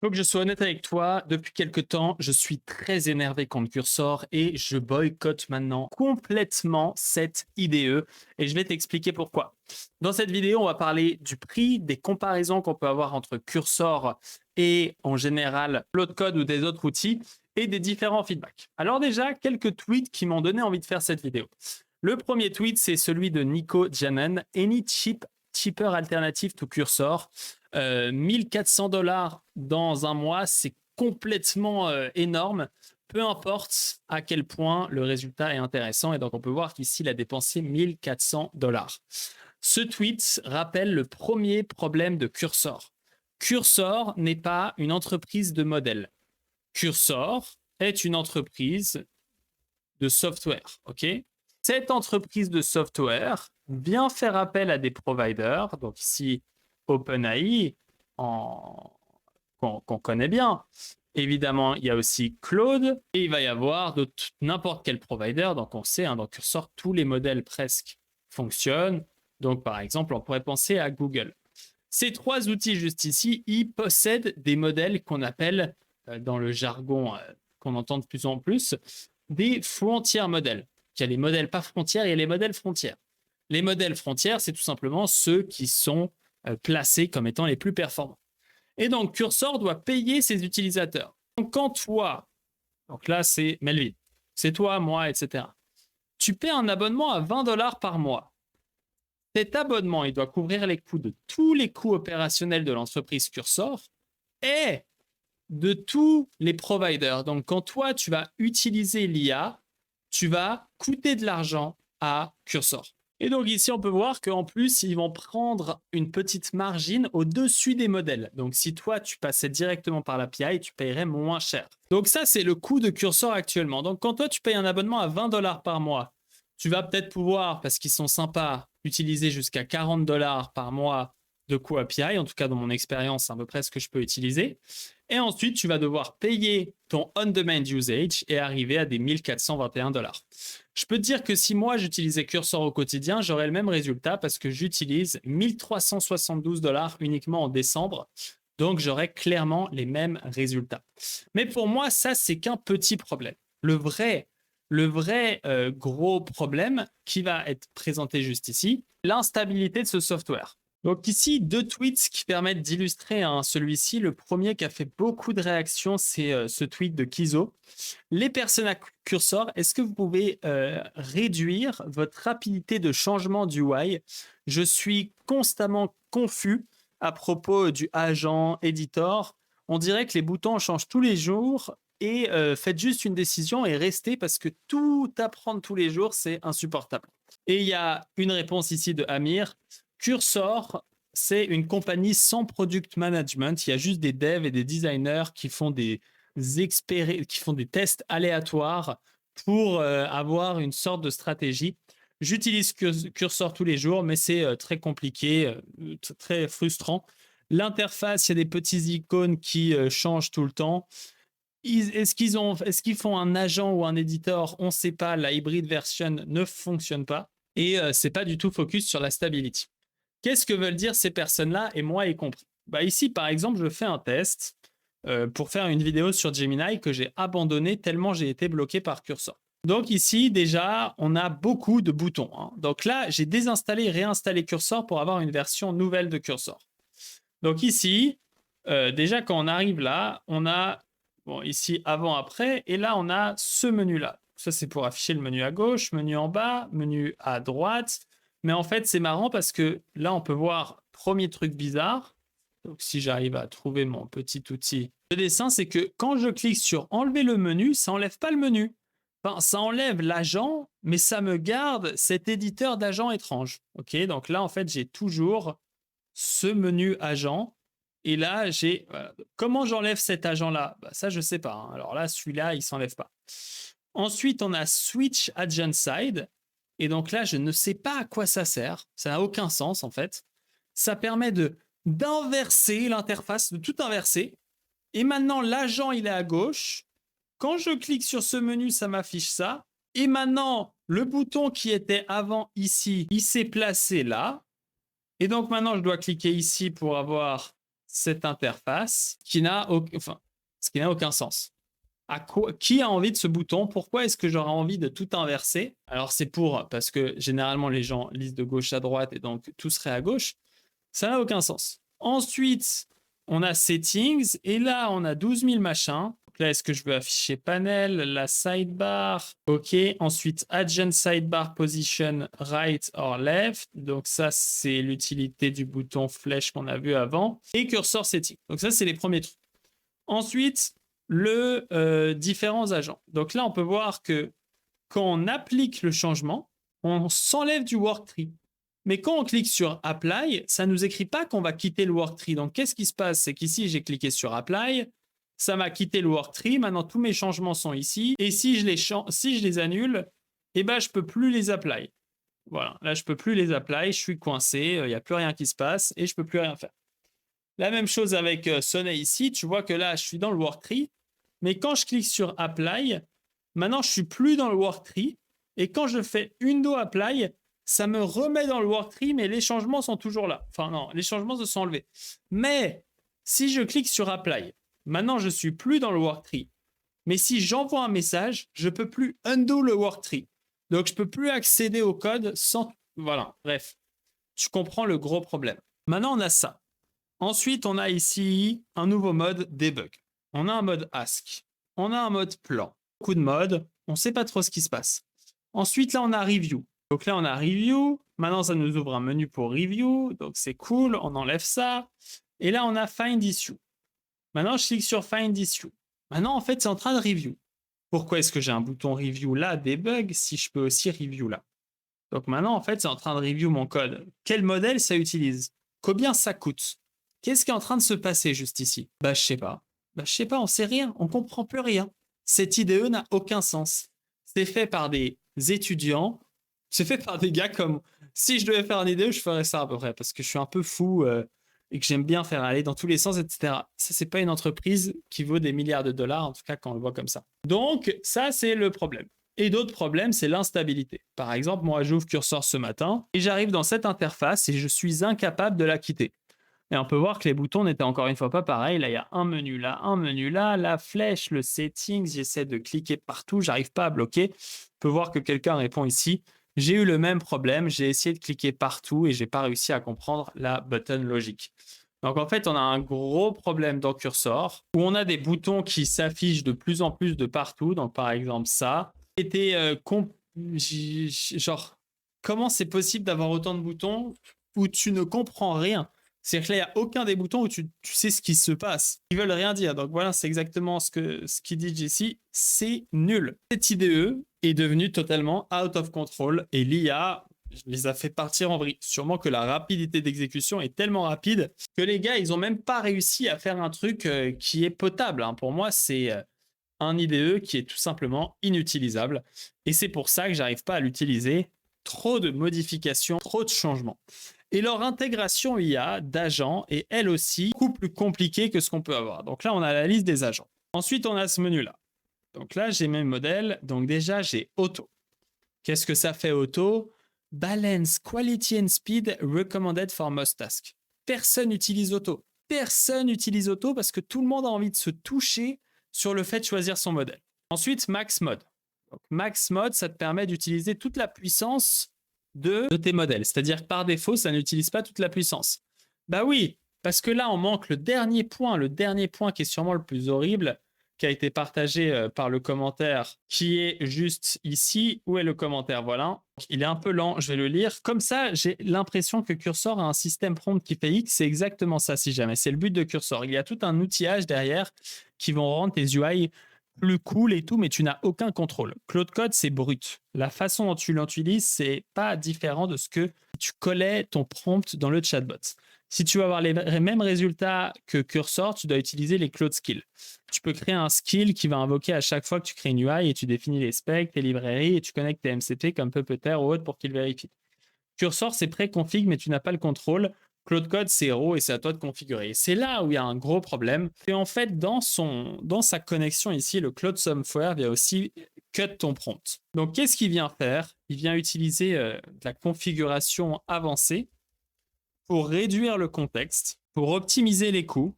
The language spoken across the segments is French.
Faut que je sois honnête avec toi, depuis quelque temps, je suis très énervé contre Cursor et je boycotte maintenant complètement cette IDE et je vais t'expliquer pourquoi. Dans cette vidéo, on va parler du prix, des comparaisons qu'on peut avoir entre Cursor et en général Cloud ou des autres outils et des différents feedbacks. Alors déjà, quelques tweets qui m'ont donné envie de faire cette vidéo. Le premier tweet, c'est celui de Nico Janan. Any cheaper alternative to Cursor? 1400 $ dans un mois, c'est complètement énorme. Peu importe à quel point le résultat est intéressant. Et donc, on peut voir qu'ici, il a dépensé 1400 $. Ce tweet rappelle le premier problème de Cursor. Cursor n'est pas une entreprise de modèle. Cursor est une entreprise de software. Ok. Cette entreprise de software vient faire appel à des providers. Donc ici, OpenAI, qu'on connaît bien. Évidemment, il y a aussi Claude et il va y avoir n'importe quel provider. Donc on sait, dans Cursor, tous les modèles presque fonctionnent. Donc par exemple, on pourrait penser à Google. Ces trois outils juste ici, ils possèdent des modèles qu'on appelle, dans le jargon qu'on entend de plus en plus, des frontier modèles. Il y a les modèles pas frontières et les modèles frontières. Les modèles frontières, c'est tout simplement ceux qui sont placés comme étant les plus performants. Et donc, Cursor doit payer ses utilisateurs. Donc, quand toi, donc là, c'est Melvin, c'est toi, moi, etc., tu paies un abonnement à 20 $ par mois. Cet abonnement, il doit couvrir les coûts de tous les coûts opérationnels de l'entreprise Cursor et de tous les providers. Donc, quand toi, tu vas utiliser l'IA, tu vas coûter de l'argent à Cursor. Et donc ici, on peut voir qu'en plus, ils vont prendre une petite margine au-dessus des modèles. Donc si toi, tu passais directement par l'API, tu paierais moins cher. Donc ça, c'est le coût de Cursor actuellement. Donc quand toi, tu payes un abonnement à 20 $ par mois, tu vas peut-être pouvoir, parce qu'ils sont sympas, utiliser jusqu'à 40 $ par mois de coût API. En tout cas, dans mon expérience, c'est à peu près ce que je peux utiliser. Et ensuite, tu vas devoir payer ton on-demand usage et arriver à des 1421 $. Je peux te dire que si moi, j'utilisais Cursor au quotidien, j'aurais le même résultat parce que j'utilise 1372 $ uniquement en décembre. Donc, j'aurais clairement les mêmes résultats. Mais pour moi, ça, c'est qu'un petit problème. Le vrai gros problème qui va être présenté juste ici, l'instabilité de ce software. Donc ici, deux tweets qui permettent d'illustrer celui-ci. Le premier qui a fait beaucoup de réactions, c'est ce tweet de Kizo. Les personnes à Cursor, est-ce que vous pouvez réduire votre rapidité de changement du UI? Je suis constamment confus à propos du agent editor. On dirait que les boutons changent tous les jours et faites juste une décision et restez parce que tout apprendre tous les jours, c'est insupportable. Et il y a une réponse ici de Amir. Cursor, c'est une compagnie sans product management. Il y a juste des devs et des designers qui font des tests aléatoires pour avoir une sorte de stratégie. J'utilise Cursor tous les jours, mais c'est très compliqué, très frustrant. L'interface, il y a des petits icônes qui changent tout le temps. Est-ce qu'ils font un agent ou un éditeur? On ne sait pas. La hybrid version ne fonctionne pas et c'est pas du tout focus sur la stability. Qu'est-ce que veulent dire ces personnes-là et moi y compris? Ici, par exemple, je fais un test pour faire une vidéo sur Gemini que j'ai abandonné tellement j'ai été bloqué par Cursor. Donc ici, déjà, on a beaucoup de boutons. Donc là, j'ai désinstallé et réinstallé Cursor pour avoir une version nouvelle de Cursor. Donc ici, déjà, quand on arrive là, on a ici avant-après, et là, on a ce menu-là. Ça, c'est pour afficher le menu à gauche, menu en bas, menu à droite. Mais en fait, c'est marrant parce que là, on peut voir premier truc bizarre. Donc, si j'arrive à trouver mon petit outil de dessin, c'est que quand je clique sur enlever le menu, ça n'enlève pas le menu. Enfin, ça enlève l'agent, mais ça me garde cet éditeur d'agent étrange. Ok, donc là, en fait, j'ai toujours ce menu agent. Et là, j'ai... Comment j'enlève cet agent-là? Ça, je ne sais pas. Alors là, celui-là, il ne s'enlève pas. Ensuite, on a Switch Agent Side. Et donc là, je ne sais pas à quoi ça sert. Ça n'a aucun sens, en fait. Ça permet d'inverser l'interface, de tout inverser. Et maintenant, l'agent, il est à gauche. Quand je clique sur ce menu, ça m'affiche ça. Et maintenant, le bouton qui était avant ici, il s'est placé là. Et donc maintenant, je dois cliquer ici pour avoir cette interface ce qui n'a aucun sens. Qui a envie de ce bouton? Pourquoi est-ce que j'aurais envie de tout inverser? Alors c'est parce que généralement les gens lisent de gauche à droite et donc tout serait à gauche. Ça n'a aucun sens. Ensuite, on a Settings et là on a 12 000 machins. Donc là, est-ce que je veux afficher panel, la sidebar? Ok. Ensuite, Adjust Sidebar Position Right or Left. Donc ça, c'est l'utilité du bouton flèche qu'on a vu avant. Et Cursor Setting. Donc ça, c'est les premiers trucs. Ensuite, différents agents. Donc là, on peut voir que quand on applique le changement, on s'enlève du worktree. Mais quand on clique sur Apply, ça ne nous écrit pas qu'on va quitter le worktree. Donc, qu'est-ce qui se passe? C'est qu'ici, j'ai cliqué sur Apply, ça m'a quitté le worktree. Maintenant, tous mes changements sont ici. Et si je les annule, eh ben, je ne peux plus les apply. Voilà, là, je ne peux plus les apply. Je suis coincé, il n'y a plus rien qui se passe et je ne peux plus rien faire. La même chose avec Sonnet ici. Tu vois que là, je suis dans le worktree. Mais quand je clique sur Apply, maintenant, je ne suis plus dans le worktree. Et quand je fais Undo Apply, ça me remet dans le worktree, mais les changements sont toujours là. Enfin non, les changements se sont enlevés. Mais si je clique sur Apply, maintenant, je ne suis plus dans le worktree. Mais si j'envoie un message, je ne peux plus undo le worktree. Donc, je ne peux plus accéder au code sans... Voilà, bref. Tu comprends le gros problème. Maintenant, on a ça. Ensuite, on a ici un nouveau mode debug. On a un mode ask. On a un mode plan. Beaucoup de modes. On ne sait pas trop ce qui se passe. Ensuite, là, on a review. Donc là, on a review. Maintenant, ça nous ouvre un menu pour review. Donc, c'est cool. On enlève ça. Et là, on a find issue. Maintenant, je clique sur find issue. Maintenant, en fait, c'est en train de review. Pourquoi est-ce que j'ai un bouton review là, debug, si je peux aussi review là? Donc maintenant, en fait, c'est en train de review mon code. Quel modèle ça utilise? Combien ça coûte? Qu'est-ce qui est en train de se passer juste ici? Je sais pas. Je sais pas, on sait rien, on comprend plus rien. Cette IDE n'a aucun sens. C'est fait par des étudiants, c'est fait par des gars comme... Si je devais faire un IDE, je ferais ça à peu près, parce que je suis un peu fou et que j'aime bien faire aller dans tous les sens, etc. Ça, c'est pas une entreprise qui vaut des milliards de dollars, en tout cas quand on le voit comme ça. Donc, ça, c'est le problème. Et d'autres problèmes, c'est l'instabilité. Par exemple, moi, j'ouvre Cursor ce matin et j'arrive dans cette interface et je suis incapable de la quitter. Et on peut voir que les boutons n'étaient encore une fois pas pareils. Là, il y a un menu là, la flèche, le settings, j'essaie de cliquer partout, j'arrive pas à bloquer. On peut voir que quelqu'un répond ici. J'ai eu le même problème, j'ai essayé de cliquer partout et j'ai pas réussi à comprendre la button logique. Donc en fait, on a un gros problème dans Cursor où on a des boutons qui s'affichent de plus en plus de partout. Donc par exemple ça. Genre, comment c'est possible d'avoir autant de boutons où tu ne comprends rien? C'est-à-dire que là, il n'y a aucun des boutons où tu sais ce qui se passe. Ils veulent rien dire. Donc voilà, c'est exactement ce qu'il dit ici. C'est nul. Cette IDE est devenue totalement out of control et l'IA les a fait partir en vrille. Sûrement que la rapidité d'exécution est tellement rapide que les gars, ils n'ont même pas réussi à faire un truc qui est potable. Pour moi, c'est un IDE qui est tout simplement inutilisable. Et c'est pour ça que j'arrive pas à l'utiliser. Trop de modifications, trop de changements. Et leur intégration IA d'agents est elle aussi beaucoup plus compliquée que ce qu'on peut avoir. Donc là, on a la liste des agents. Ensuite, on a ce menu-là. Donc là, j'ai mes modèles. Donc déjà, j'ai Auto. Qu'est-ce que ça fait Auto? Balance Quality and Speed recommended for most tasks. Personne n'utilise Auto. Personne n'utilise Auto parce que tout le monde a envie de se toucher sur le fait de choisir son modèle. Ensuite, Max Mode. Donc, Max Mode, ça te permet d'utiliser toute la puissance de tes modèles. C'est-à-dire que par défaut, ça n'utilise pas toute la puissance. Bah oui, parce que là, on manque le dernier point qui est sûrement le plus horrible, qui a été partagé par le commentaire, qui est juste ici. Où est le commentaire? Voilà. Il est un peu lent, je vais le lire. Comme ça, j'ai l'impression que Cursor a un système prompt qui fait X. C'est exactement ça, si jamais. C'est le but de Cursor. Il y a tout un outillage derrière qui vont rendre tes UI plus cool et tout, mais tu n'as aucun contrôle. Claude Code, c'est brut. La façon dont tu l'utilises, c'est pas différent de ce que tu collais ton prompt dans le chatbot. Si tu veux avoir les mêmes résultats que Cursor, tu dois utiliser les Claude Skills. Tu peux créer un skill qui va invoquer à chaque fois que tu crées une UI et tu définis les specs, tes librairies et tu connectes tes MCP comme Puppeteer ou autre pour qu'il vérifie. Cursor, c'est pré-config, mais tu n'as pas le contrôle. Claude Code, c'est héros et c'est à toi de configurer. C'est là où il y a un gros problème. Et en fait, dans sa connexion ici, le Claude Software vient aussi cut ton prompt. Donc, qu'est-ce qu'il vient faire? Il vient utiliser de la configuration avancée pour réduire le contexte, pour optimiser les coûts,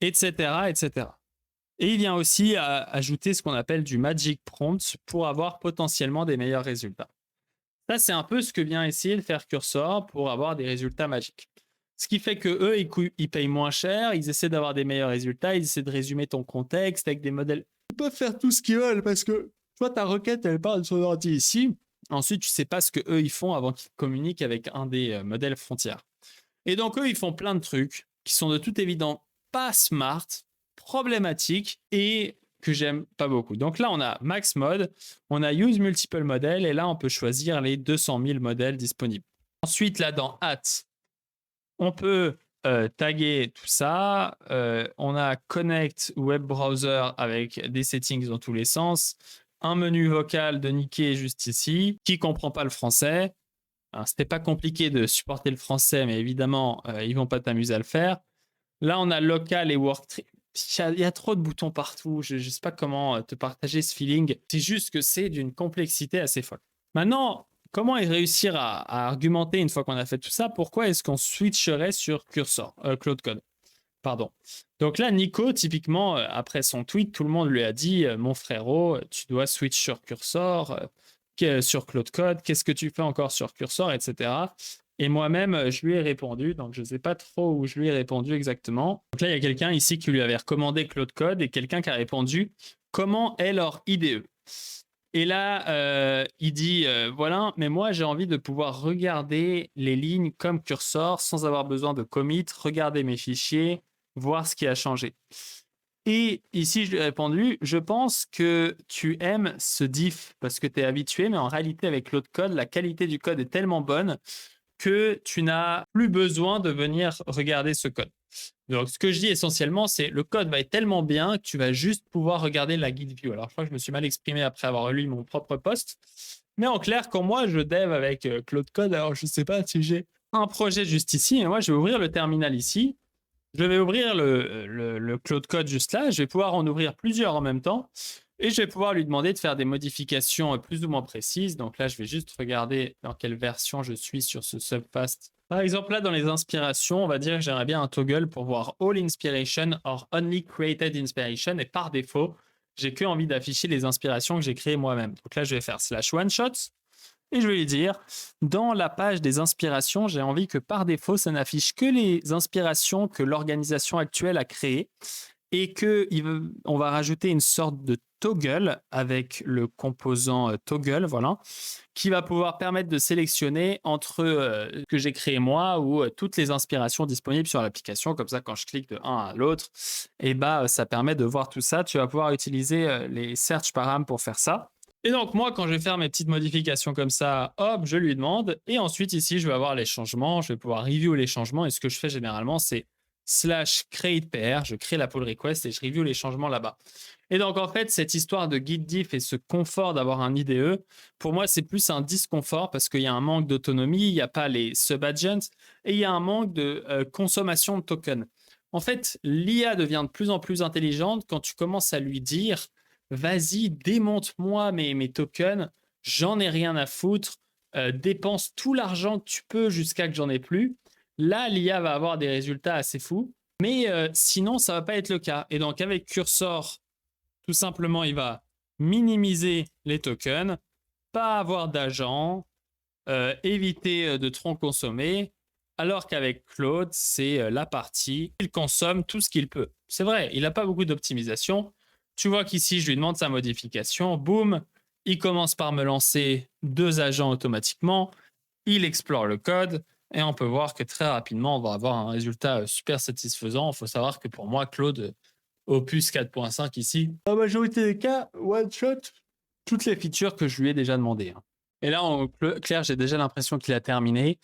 etc., etc. Et il vient aussi ajouter ce qu'on appelle du Magic Prompt pour avoir potentiellement des meilleurs résultats. Ça, c'est un peu ce que vient essayer de faire Cursor pour avoir des résultats magiques. Ce qui fait que eux, ils payent moins cher, ils essaient d'avoir des meilleurs résultats, ils essaient de résumer ton contexte avec des modèles. Ils peuvent faire tout ce qu'ils veulent parce que toi, ta requête, elle part de son ordi ici. Ensuite, tu sais pas ce que eux ils font avant qu'ils communiquent avec un des modèles frontières. Et donc, eux, ils font plein de trucs qui sont de toute évidence pas smart, problématiques et que j'aime pas beaucoup. Donc là, on a Max Mode, on a Use Multiple Models et là, on peut choisir les 200 000 modèles disponibles. Ensuite, là, dans At, on peut taguer tout ça. On a Connect Web Browser avec des settings dans tous les sens. Un menu vocal de Nikkei juste ici, qui comprend pas le français. C'était pas compliqué de supporter le français, mais évidemment, ils vont pas t'amuser à le faire. Là, on a local et work. Il y a trop de boutons partout. Je ne sais pas comment te partager ce feeling. C'est juste que c'est d'une complexité assez folle. Maintenant, comment réussir à argumenter une fois qu'on a fait tout ça? Pourquoi est-ce qu'on switcherait sur Cursor, Claude Code? Pardon. Donc là, Nico, typiquement, après son tweet, tout le monde lui a dit mon frérot, tu dois switch sur Cursor, sur Claude Code, qu'est-ce que tu fais encore sur Cursor, etc. Et moi-même, je lui ai répondu, donc je ne sais pas trop où je lui ai répondu exactement. Donc là, il y a quelqu'un ici qui lui avait recommandé Claude Code et quelqu'un qui a répondu comment est leur IDE. Et là, il dit voilà, mais moi j'ai envie de pouvoir regarder les lignes comme Cursor sans avoir besoin de commit, regarder mes fichiers, voir ce qui a changé. Et ici, je lui ai répondu, je pense que tu aimes ce diff parce que tu es habitué, mais en réalité, avec l'autre code, la qualité du code est tellement bonne que tu n'as plus besoin de venir regarder ce code. Donc, ce que je dis essentiellement, c'est le code va être tellement bien que tu vas juste pouvoir regarder la guide view. Alors, je crois que je me suis mal exprimé après avoir lu mon propre post. Mais en clair, quand moi, je dev avec Claude Code, alors je ne sais pas si j'ai un projet juste ici, mais moi, je vais ouvrir le terminal ici. Je vais ouvrir le Claude Code juste là. Je vais pouvoir en ouvrir plusieurs en même temps. Et je vais pouvoir lui demander de faire des modifications plus ou moins précises. Donc là, je vais juste regarder dans quelle version je suis sur ce subfast. Par exemple, là, dans les inspirations, on va dire que j'aimerais bien un toggle pour voir All Inspiration or Only Created Inspiration. Et par défaut, j'ai que envie d'afficher les inspirations que j'ai créées moi-même. Donc là, je vais faire /one-shots. Et je vais lui dire, dans la page des inspirations, j'ai envie que par défaut, ça n'affiche que les inspirations que l'organisation actuelle a créées et qu'on va rajouter une sorte de toggle avec le composant toggle, voilà, qui va pouvoir permettre de sélectionner entre ce que j'ai créé moi ou toutes les inspirations disponibles sur l'application. Comme ça, quand je clique de un à l'autre, et ça permet de voir tout ça. Tu vas pouvoir utiliser les search param pour faire ça. Et donc, moi, quand je vais faire mes petites modifications comme ça, hop, je lui demande. Et ensuite, ici, je vais avoir les changements. Je vais pouvoir review les changements. Et ce que je fais généralement, c'est /create_pr. Je crée la pull request et je review les changements là-bas. Et donc, en fait, cette histoire de git diff et ce confort d'avoir un IDE, pour moi, c'est plus un disconfort parce qu'il y a un manque d'autonomie, il n'y a pas les sub-agents et il y a un manque de consommation de tokens. En fait, l'IA devient de plus en plus intelligente quand tu commences à lui dire vas-y, démonte-moi mes tokens, j'en ai rien à foutre, dépense tout l'argent que tu peux jusqu'à que j'en ai plus. Là, l'IA va avoir des résultats assez fous, mais sinon, ça va pas être le cas. Et donc, avec Cursor, tout simplement, il va minimiser les tokens, pas avoir d'agents, éviter de trop consommer, alors qu'avec Claude, c'est la partie, il consomme tout ce qu'il peut. C'est vrai, il n'a pas beaucoup d'optimisation. Tu vois qu'ici, je lui demande sa modification. Boum, il commence par me lancer 2 agents automatiquement. Il explore le code et on peut voir que très rapidement, on va avoir un résultat super satisfaisant. Il faut savoir que pour moi, Claude, Opus 4.5 ici, la majorité des cas, one shot, toutes les features que je lui ai déjà demandées. Et là, en clair, j'ai déjà l'impression qu'il a terminé.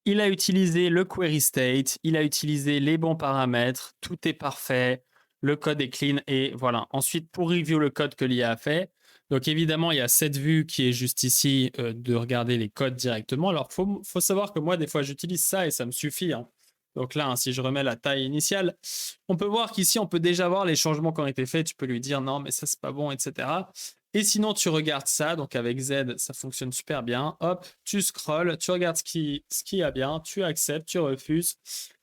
Il a utilisé le query state, il a utilisé les bons paramètres, tout est parfait. Le code est clean et voilà. Ensuite, pour review le code que l'IA a fait, donc évidemment, il y a cette vue qui est juste ici de regarder les codes directement. Alors, faut savoir que moi, des fois, j'utilise ça et ça me suffit. Donc là, hein, si je remets la taille initiale, on peut voir qu'ici, on peut déjà voir les changements qui ont été faits. Tu peux lui dire non, mais ça, c'est pas bon, etc. Et sinon, tu regardes ça. Donc avec Z, ça fonctionne super bien. Hop, tu scrolls, tu regardes ce qui a bien, tu acceptes, tu refuses.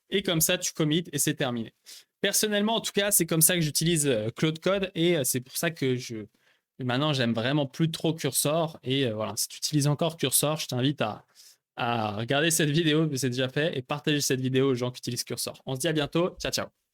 Et comme ça, tu commits et c'est terminé. Personnellement, en tout cas, c'est comme ça que j'utilise Claude Code et c'est pour ça que maintenant, j'aime vraiment plus trop Cursor. Et voilà, si tu utilises encore Cursor, je t'invite à regarder cette vidéo, mais c'est déjà fait, et partager cette vidéo aux gens qui utilisent Cursor. On se dit à bientôt. Ciao, ciao.